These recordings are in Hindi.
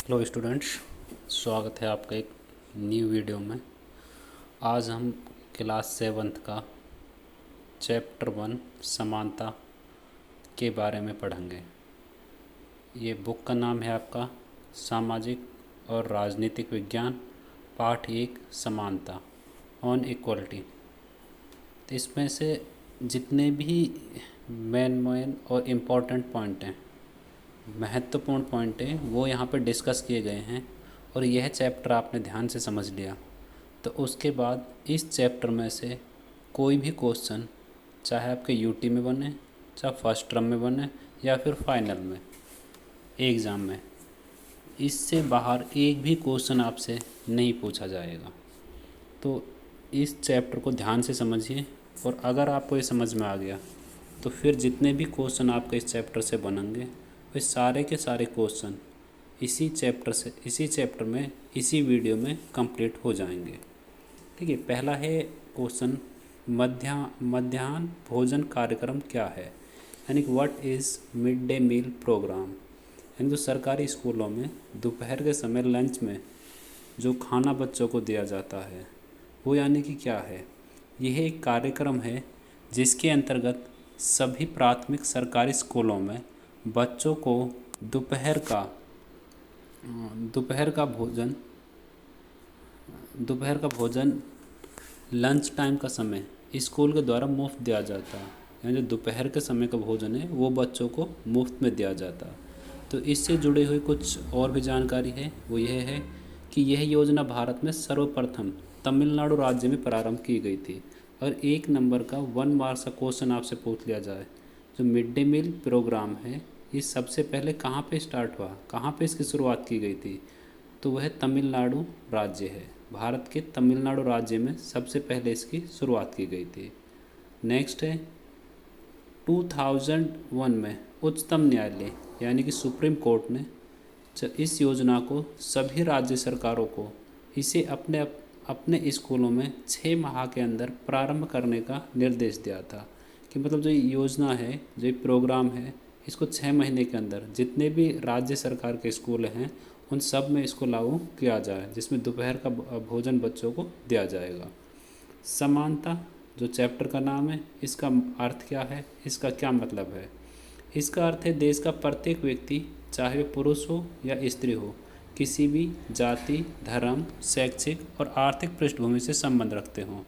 हेलो स्टूडेंट्स, स्वागत है आपका एक न्यू वीडियो में। आज हम क्लास 7th का चैप्टर 1 समानता के बारे में पढ़ेंगे। ये बुक का नाम है आपका सामाजिक और राजनीतिक विज्ञान, पाठ 1 समानता ऑन इक्वलिटी। तो इसमें से जितने भी मेन और इम्पोर्टेंट पॉइंट हैं, महत्वपूर्ण पॉइंट है, वो यहाँ पे डिस्कस किए गए हैं। और यह चैप्टर आपने ध्यान से समझ लिया तो उसके बाद इस चैप्टर में से कोई भी क्वेश्चन, चाहे आपके यूटी में बने, चाहे फर्स्ट टर्म में बने या फिर फाइनल में एग्ज़ाम में, इससे बाहर एक भी क्वेश्चन आपसे नहीं पूछा जाएगा। तो इस चैप्टर को ध्यान से समझिए, और अगर आपको ये समझ में आ गया तो फिर जितने भी क्वेश्चन आपके इस चैप्टर से बनेंगे वे सारे के सारे क्वेश्चन इसी चैप्टर में इसी वीडियो में कंप्लीट हो जाएंगे। ठीक है, पहला है क्वेश्चन, मध्याह्न भोजन कार्यक्रम क्या है, यानी कि what is mid day meal programme. यानी जो सरकारी स्कूलों में दोपहर के समय लंच में जो खाना बच्चों को दिया जाता है वो यानी कि क्या है। यह एक कार्यक्रम है जिसके अंतर्गत सभी प्राथमिक सरकारी स्कूलों में बच्चों को दोपहर का भोजन लंच टाइम का समय स्कूल के द्वारा मुफ्त दिया जाता है। यानी जो दोपहर के समय का भोजन है वो बच्चों को मुफ्त में दिया जाता है। तो इससे जुड़े हुए कुछ और भी जानकारी है, वो यह है कि यह योजना भारत में सर्वप्रथम तमिलनाडु राज्य में प्रारंभ की गई थी। और 1 नंबर का 1 मार्क्स का क्वेश्चन आपसे पूछ लिया जाए, जो मिड डे मील प्रोग्राम है ये सबसे पहले कहाँ पे स्टार्ट हुआ, कहाँ पे इसकी शुरुआत की गई थी, तो वह तमिलनाडु राज्य है। भारत के तमिलनाडु राज्य में सबसे पहले इसकी शुरुआत की गई थी। नेक्स्ट है 2001 में उच्चतम न्यायालय यानी कि सुप्रीम कोर्ट ने इस योजना को सभी राज्य सरकारों को इसे अपने स्कूलों में 6 माह के अंदर प्रारंभ करने का निर्देश दिया था। कि मतलब जो योजना है, जो प्रोग्राम है, इसको 6 महीने के अंदर जितने भी राज्य सरकार के स्कूल हैं उन सब में इसको लागू किया जाए, जिसमें दोपहर का भोजन बच्चों को दिया जाएगा। समानता जो चैप्टर का नाम है, इसका अर्थ क्या है, इसका क्या मतलब है। इसका अर्थ है देश का प्रत्येक व्यक्ति, चाहे वह पुरुष हो या स्त्री हो, किसी भी जाति, धर्म, शैक्षिक और आर्थिक पृष्ठभूमि से संबंध रखते हों।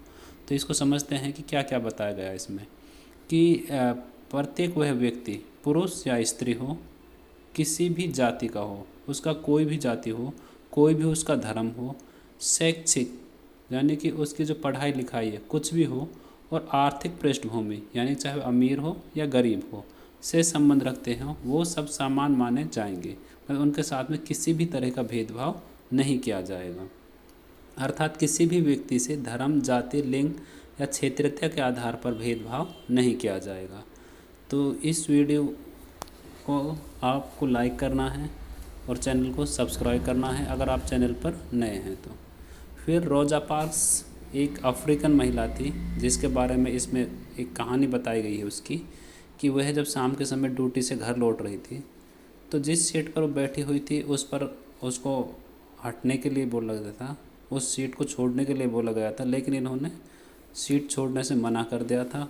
तो इसको समझते हैं कि क्या क्या बताया गया है इसमें, कि प्रत्येक वह व्यक्ति, पुरुष या स्त्री हो, किसी भी जाति का हो, उसका कोई भी जाति हो, कोई भी उसका धर्म हो, शैक्षिक यानी कि उसकी जो पढ़ाई लिखाई है कुछ भी हो, और आर्थिक पृष्ठभूमि यानी चाहे अमीर हो या गरीब हो से संबंध रखते हैं, वो सब समान माने जाएंगे। मतलब उनके साथ में किसी भी तरह का भेदभाव नहीं किया जाएगा। अर्थात किसी भी व्यक्ति से धर्म, जाति, लिंग या क्षेत्रीयता के आधार पर भेदभाव नहीं किया जाएगा। तो इस वीडियो को आपको लाइक करना है और चैनल को सब्सक्राइब करना है अगर आप चैनल पर नए हैं तो। फिर रोज़ा पार्क्स एक अफ्रीकन महिला थी जिसके बारे में इसमें एक कहानी बताई गई है उसकी, कि वह जब शाम के समय ड्यूटी से घर लौट रही थी तो जिस सीट पर वो बैठी हुई थी उस पर उसको हटने के लिए बोला गया था, उस सीट को छोड़ने के लिए बोला गया था, लेकिन इन्होंने सीट छोड़ने से मना कर दिया था।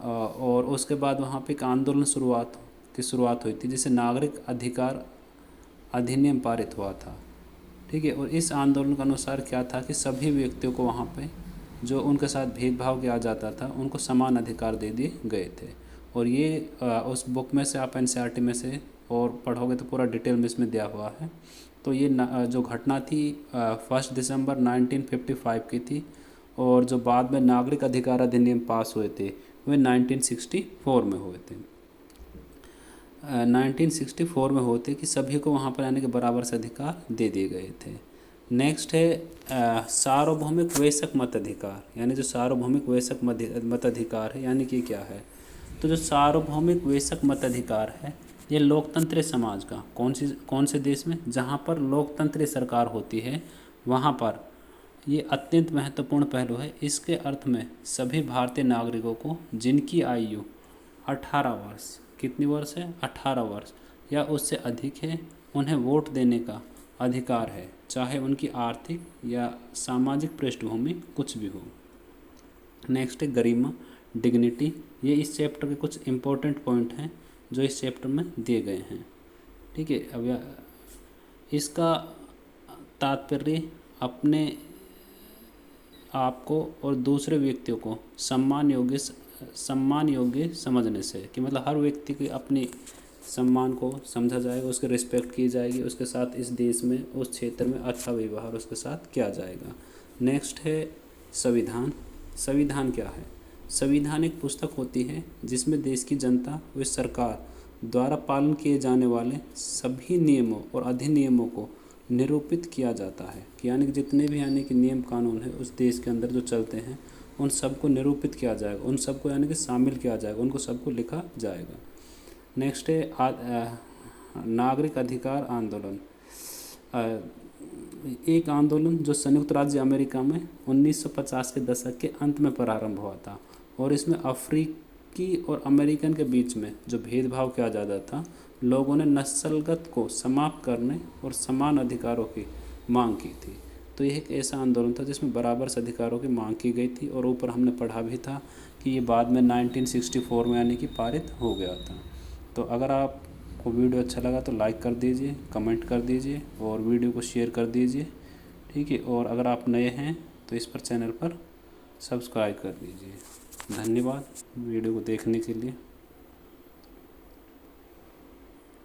और उसके बाद वहाँ पे एक आंदोलन शुरुआत हुई थी जिसे नागरिक अधिकार अधिनियम पारित हुआ था। ठीक है, और इस आंदोलन के अनुसार क्या था कि सभी व्यक्तियों को वहाँ पे जो उनके साथ भेदभाव किया जाता था उनको समान अधिकार दे दिए गए थे। और ये उस बुक में से आप एनसीईआरटी में से और पढ़ोगे तो पूरा डिटेल में इसमें दिया हुआ है। तो ये जो घटना थी 1 दिसंबर 1955 की थी, और जो बाद में नागरिक अधिकार अधिनियम पास हुए थे वे 1964 में हुए थे। 1964 में होते कि सभी को वहाँ पर आने के बराबर से अधिकार दे दिए गए थे। नेक्स्ट है सार्वभौमिक वयस्क मताधिकार, यानी जो सार्वभौमिक वयस्क मताधिकार है यानी कि क्या है। तो जो सार्वभौमिक वयस्क मताधिकार है ये लोकतंत्री समाज का कौन से देश में, जहाँ पर लोकतंत्री सरकार होती है वहाँ पर ये अत्यंत महत्वपूर्ण पहलू है। इसके अर्थ में सभी भारतीय नागरिकों को जिनकी आयु 18 वर्ष, कितनी वर्ष है, 18 वर्ष या उससे अधिक है, उन्हें वोट देने का अधिकार है, चाहे उनकी आर्थिक या सामाजिक पृष्ठभूमि कुछ भी हो। नेक्स्ट है गरिमा, डिग्निटी। ये इस चैप्टर के कुछ इम्पोर्टेंट पॉइंट हैं जो इस चैप्टर में दिए गए हैं। ठीक है, अब इसका तात्पर्य अपने आपको और दूसरे व्यक्तियों को सम्मान योग्य समझने से, कि मतलब हर व्यक्ति की अपनी सम्मान को समझा जाएगा, उसकी रिस्पेक्ट की जाएगी, उसके साथ इस देश में उस क्षेत्र में अच्छा व्यवहार उसके साथ किया जाएगा। नेक्स्ट है संविधान। संविधान क्या है? संविधान एक पुस्तक होती है जिसमें देश की जनता व सरकार द्वारा पालन किए जाने वाले सभी नियमों और अधिनियमों को निरूपित किया जाता है, कि यानी कि जितने भी यानी कि नियम कानून है उस देश के अंदर जो चलते हैं उन सबको निरूपित किया जाएगा, उन सबको यानी कि शामिल किया जाएगा, उनको सबको लिखा जाएगा। नेक्स्ट है नागरिक अधिकार आंदोलन। एक आंदोलन जो संयुक्त राज्य अमेरिका में 1950 के दशक के अंत में प्रारंभ हुआ था, और इसमें अफ्रीकी और अमेरिकन के बीच में जो भेदभाव किया जाता था, लोगों ने नस्लगत को समाप्त करने और समान अधिकारों की मांग की थी। तो यह एक ऐसा आंदोलन था जिसमें बराबर से अधिकारों की मांग की गई थी, और ऊपर हमने पढ़ा भी था कि ये बाद में 1964 में यानी कि पारित हो गया था। तो अगर आपको वीडियो अच्छा लगा तो लाइक कर दीजिए, कमेंट कर दीजिए और वीडियो को शेयर कर दीजिए। ठीक है, और अगर आप नए हैं तो इस पर चैनल पर सब्सक्राइब कर दीजिए। धन्यवाद वीडियो को देखने के लिए।